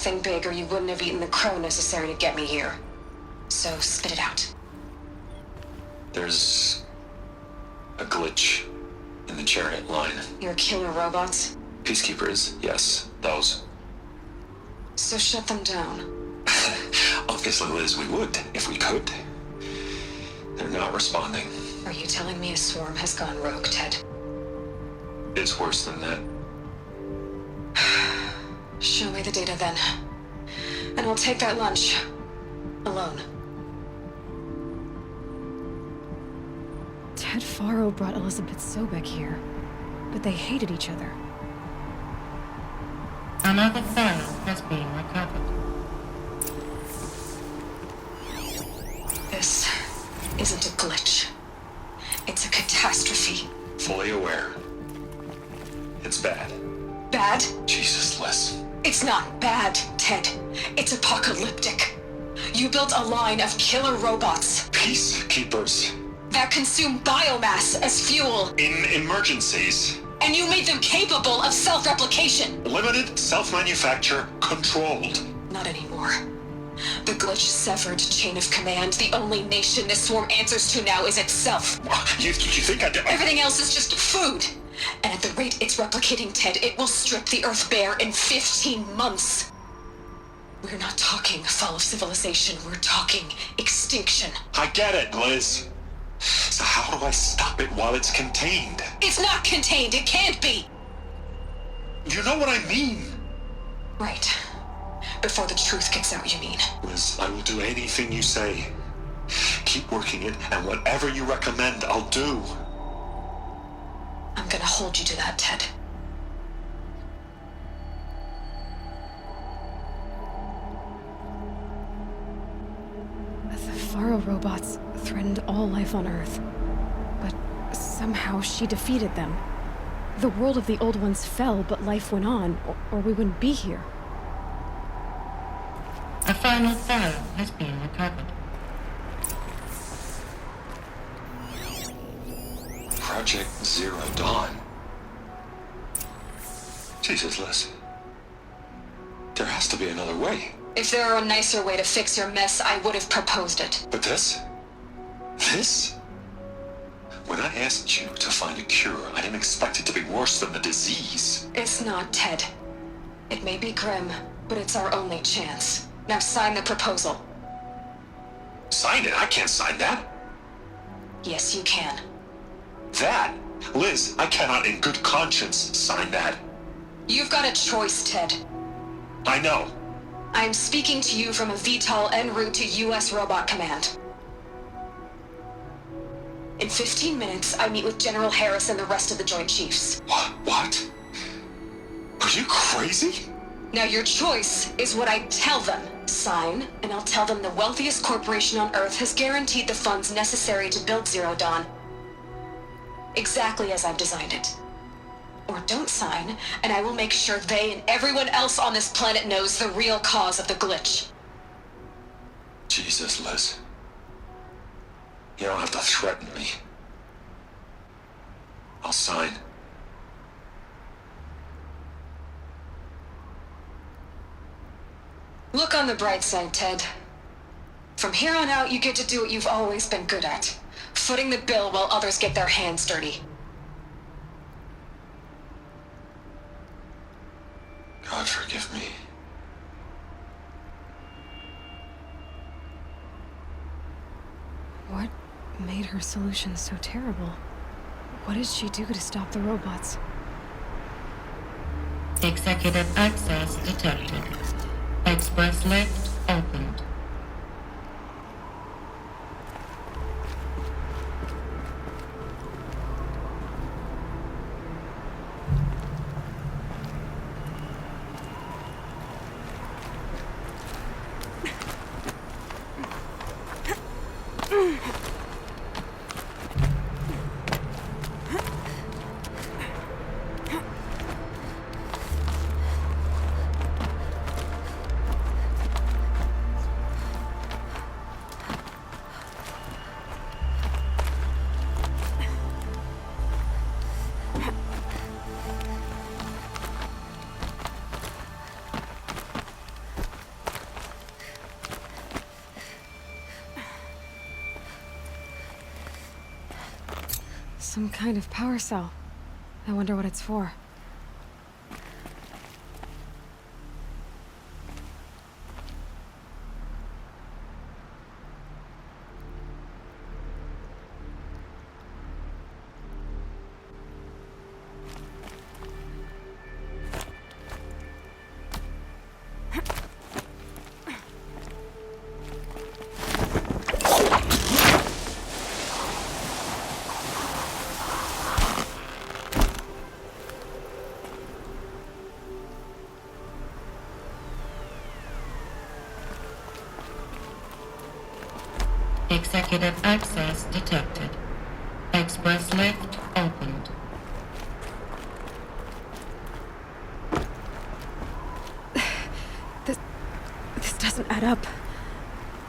Think big or you wouldn't have eaten the crow necessary to get me here. So spit it out. There's a glitch in the chariot line. Your killer robots? Peacekeepers, yes, those. So shut them down. Obviously, Liz, we would, if we could. They're not responding. Are you telling me a swarm has gone rogue, Ted? It's worse than that. Show me the data then. And I'll take that lunch. Alone. Ted Faro brought Elizabeth Sobek here, but they hated each other. Another file has been recovered. This isn't a glitch. It's a catastrophe. Fully aware. It's bad. Bad? Jesus, Liz. It's not bad, Ted. It's apocalyptic. You built a line of killer robots Peacekeepers. that consume biomass as fuel, In emergencies. and you made them capable of self-replication. Limited, self-manufacture, controlled. Not anymore. The glitch severed chain of command. The only nation this swarm answers to now is itself. You think I... Everything else is just food. And at the rate it's replicating, Ted, it will strip the Earth bare in 15 months. We're not talking fall of civilization. We're talking extinction. I get it, Liz. So how do I stop it while it's contained? It's not contained. It can't be. You know what I mean? Right. Before the truth gets out, you mean? Liz, I will do anything you say. Keep working it, and whatever you recommend, I'll do. I'm gonna hold you to that, Ted. The Faro robots threatened all life on Earth, but somehow she defeated them. The world of the Old Ones fell, but life went on, or we wouldn't be here. A final file has been recovered. Project Zero Dawn. Jesus, Liz. There has to be another way. If there were a nicer way to fix your mess, I would have proposed it. But this? This? When I asked you to find a cure, I didn't expect it to be worse than the disease. It's not, Ted. It may be grim, but it's our only chance. Now sign the proposal. Sign it? I can't sign that. Yes, you can. That? Liz, I cannot in good conscience sign that. You've got a choice, Ted. I know. I'm speaking to you from a VTOL en route to U.S. Robot Command. In 15 minutes, I meet with General Harris and the rest of the Joint Chiefs. What? Are you crazy? Now your choice is what I tell them. Sign, and I'll tell them the wealthiest corporation on Earth has guaranteed the funds necessary to build Zero Dawn. Exactly as I've designed it. Or don't sign, and I will make sure they and everyone else on this planet knows the real cause of the glitch. Jesus, Liz. You don't have to threaten me. I'll sign. Look on the bright side, Ted. From here on out, you get to do what you've always been good at. Footing the bill while others get their hands dirty. God forgive me. What made her solution so terrible? What did she do to stop the robots? Executive access detected. Express lift opened. Some kind of power cell. I wonder what it's for. Executive access detected. Express lift opened. This doesn't add up.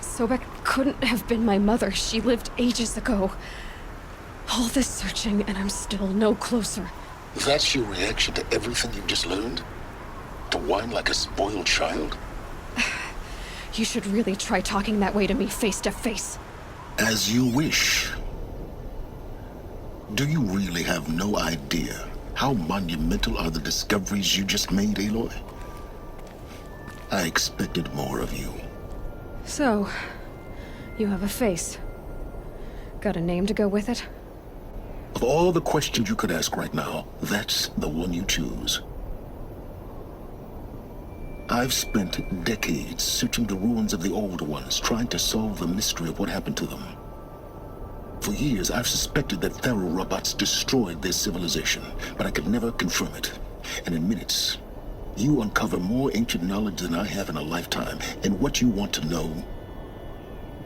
Sobek couldn't have been my mother. She lived ages ago. All this searching, and I'm still no closer. That's your reaction to everything you've just learned? To whine like a spoiled child? You should really try talking that way to me face to face. As you wish. Do you really have no idea how monumental are the discoveries you just made, Aloy? I expected more of you. So, you have a face. Got a name to go with it? Of all the questions you could ask right now, that's the one you choose. I've spent decades searching the ruins of the Old Ones, trying to solve the mystery of what happened to them. For years, I've suspected that Faro robots destroyed their civilization, but I could never confirm it. And in minutes, you uncover more ancient knowledge than I have in a lifetime, and what you want to know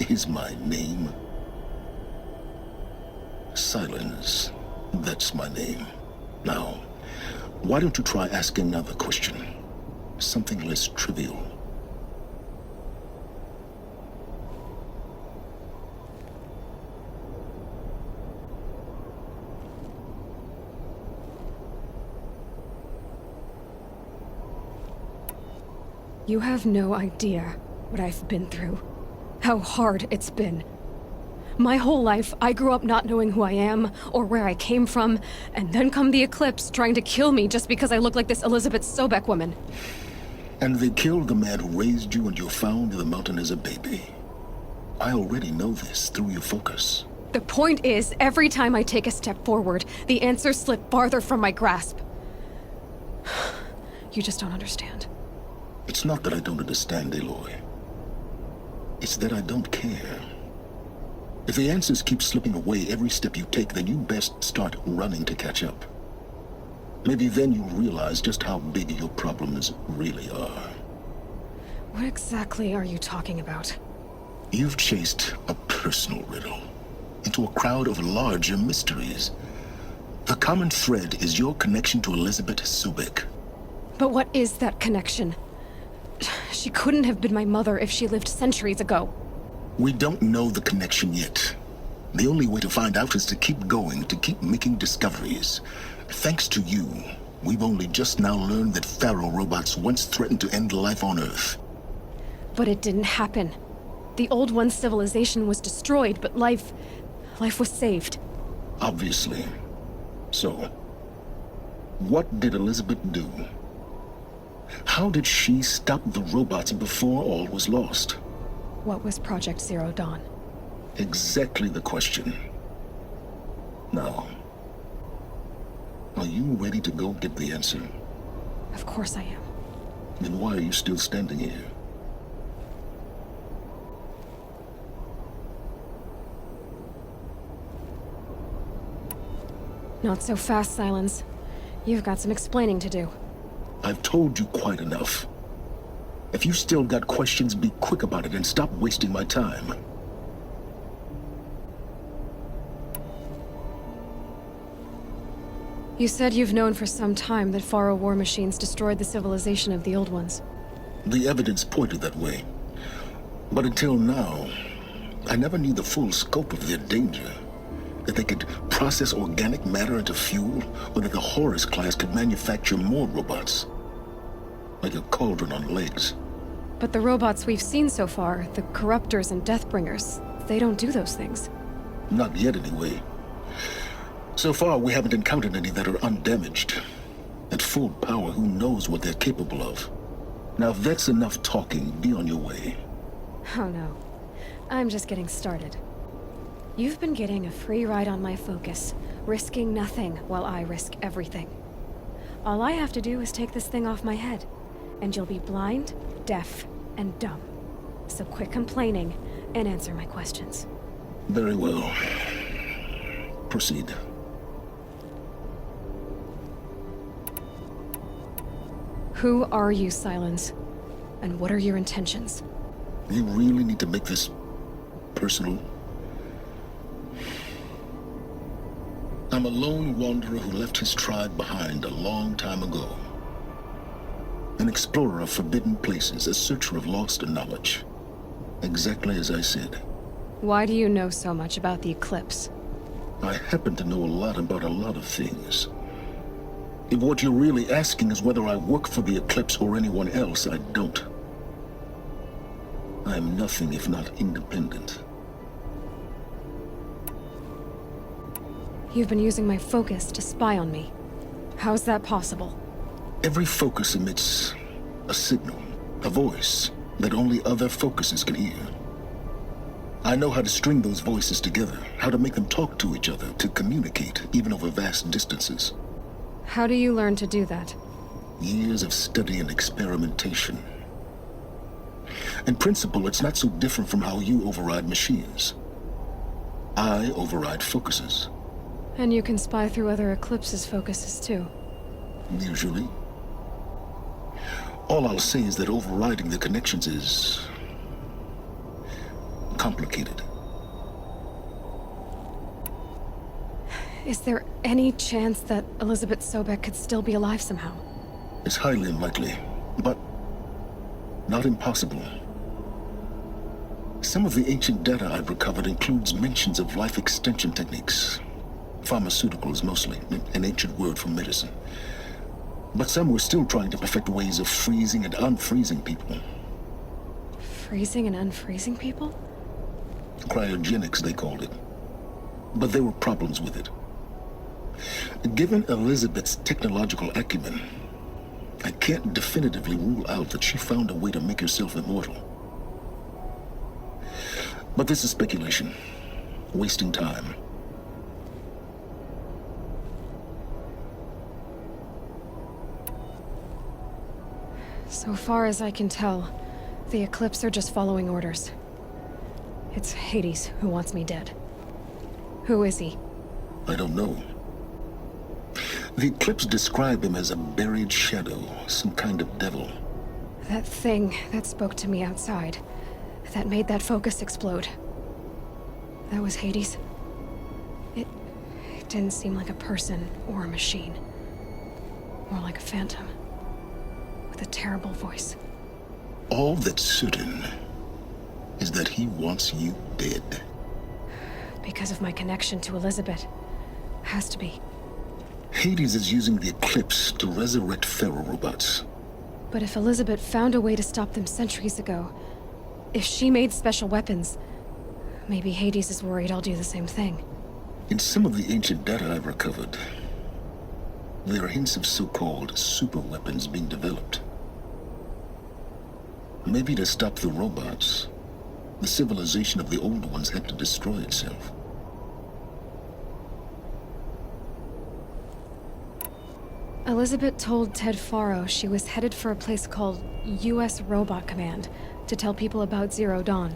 is my name. Silence. That's my name. Now, why don't you try asking another question? Something less trivial. You have no idea what I've been through. How hard it's been. My whole life, I grew up not knowing who I am or where I came from, and then come the Eclipse trying to kill me just because I look like this Elizabeth Sobek woman. And they killed the man who raised you and you found in the mountain as a baby. I already know this through your focus. The point is, every time I take a step forward, the answers slip farther from my grasp. You just don't understand. It's not that I don't understand, Aloy. It's that I don't care. If the answers keep slipping away every step you take, then you best start running to catch up. Maybe then you'll realize just how big your problems really are. What exactly are you talking about? You've chased a personal riddle into a crowd of larger mysteries. The common thread is your connection to Elizabeth Sobek. But what is that connection? She couldn't have been my mother if she lived centuries ago. We don't know the connection yet. The only way to find out is to keep going, to keep making discoveries. Thanks to you, we've only just now learned that Faro robots once threatened to end life on Earth. But it didn't happen. The Old One's civilization was destroyed, but life was saved. Obviously. So, what did Elizabeth do? How did she stop the robots before all was lost? What was Project Zero Dawn? Exactly the question. Now, are you ready to go get the answer? Of course I am. Then why are you still standing here? Not so fast, Silence. You've got some explaining to do. I've told you quite enough. If you still got questions, be quick about it and stop wasting my time. You said you've known for some time that Faro war machines destroyed the civilization of the Old Ones. The evidence pointed that way. But until now, I never knew the full scope of their danger. That they could process organic matter into fuel, or that the Horus class could manufacture more robots. Like a cauldron on legs. But the robots we've seen so far, the Corruptors and Deathbringers, they don't do those things. Not yet, anyway. So far, we haven't encountered any that are undamaged. At full power, who knows what they're capable of? Now, if that's enough talking, be on your way. Oh no. I'm just getting started. You've been getting a free ride on my focus, risking nothing while I risk everything. All I have to do is take this thing off my head, and you'll be blind, deaf, and dumb. So quit complaining and answer my questions. Very well. Proceed. Who are you, Silence? And what are your intentions? You really need to make this personal? I'm a lone wanderer who left his tribe behind a long time ago. An explorer of forbidden places, a searcher of lost knowledge. Exactly as I said. Why do you know so much about the Eclipse? I happen to know a lot about a lot of things. If what you're really asking is whether I work for the Eclipse or anyone else, I don't. I am nothing if not independent. You've been using my focus to spy on me. How's that possible? Every focus emits a signal, a voice, that only other focuses can hear. I know how to string those voices together, how to make them talk to each other, to communicate, even over vast distances. How do you learn to do that? Years of study and experimentation. In principle, it's not so different from how you override machines. I override focuses. And you can spy through other Eclipse's focuses too. Usually. All I'll say is that overriding the connections is complicated. Is there any chance that Elizabeth Sobek could still be alive somehow? It's highly unlikely, but not impossible. Some of the ancient data I've recovered includes mentions of life extension techniques. Pharmaceuticals, mostly, an ancient word for medicine. But some were still trying to perfect ways of freezing and unfreezing people. Freezing and unfreezing people? Cryogenics, they called it. But there were problems with it. Given Elizabeth's technological acumen, I can't definitively rule out that she found a way to make herself immortal. But this is speculation. Wasting time. So far as I can tell, the Eclipse are just following orders. It's Hades who wants me dead. Who is he? I don't know. The Eclipse describe him as a buried shadow, some kind of devil. That thing that spoke to me outside, that made that focus explode. That was Hades? It didn't seem like a person or a machine. More like a phantom. With a terrible voice. All that's certain is that he wants you dead. Because of my connection to Elizabeth. Has to be. Hades is using the Eclipse to resurrect ferrorobots. But if Elizabeth found a way to stop them centuries ago, if she made special weapons, maybe Hades is worried I'll do the same thing. In some of the ancient data I've recovered, there are hints of so-called super weapons being developed. Maybe to stop the robots, the civilization of the old ones had to destroy itself. Elizabeth told Ted Faro she was headed for a place called U.S. Robot Command to tell people about Zero Dawn.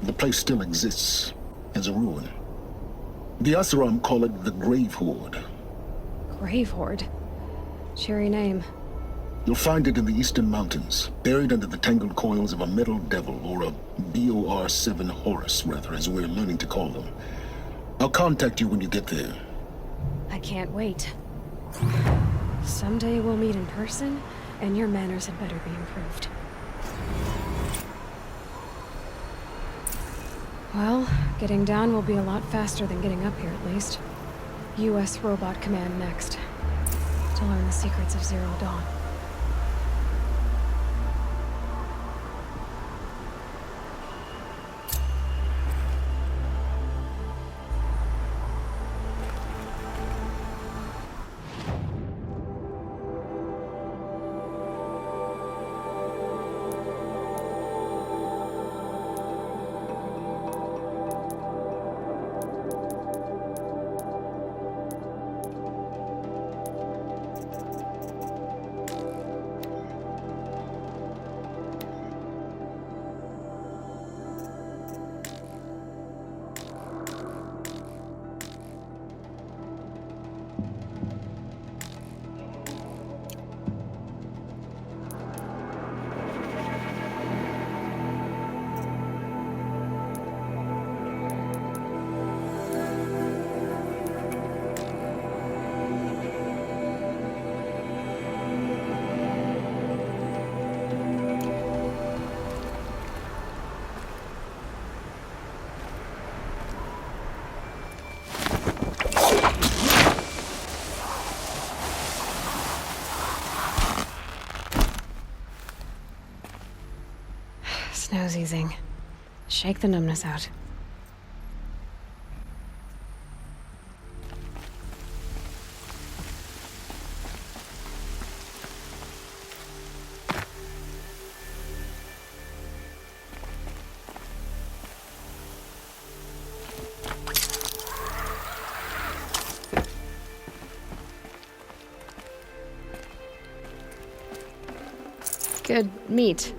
The place still exists, as a ruin. The Oseram call it the Grave Horde. Grave Horde? Cheery name. You'll find it in the Eastern Mountains, buried under the tangled coils of a metal devil, or a BOR-7 Horus, rather, as we're learning to call them. I'll contact you when you get there. I can't wait. Someday we'll meet in person, and your manners had better be improved. Well, getting down will be a lot faster than getting up here, at least. U.S. Robot Command next. To learn the secrets of Zero Dawn. snow's easing. Shake the numbness out. Good meat.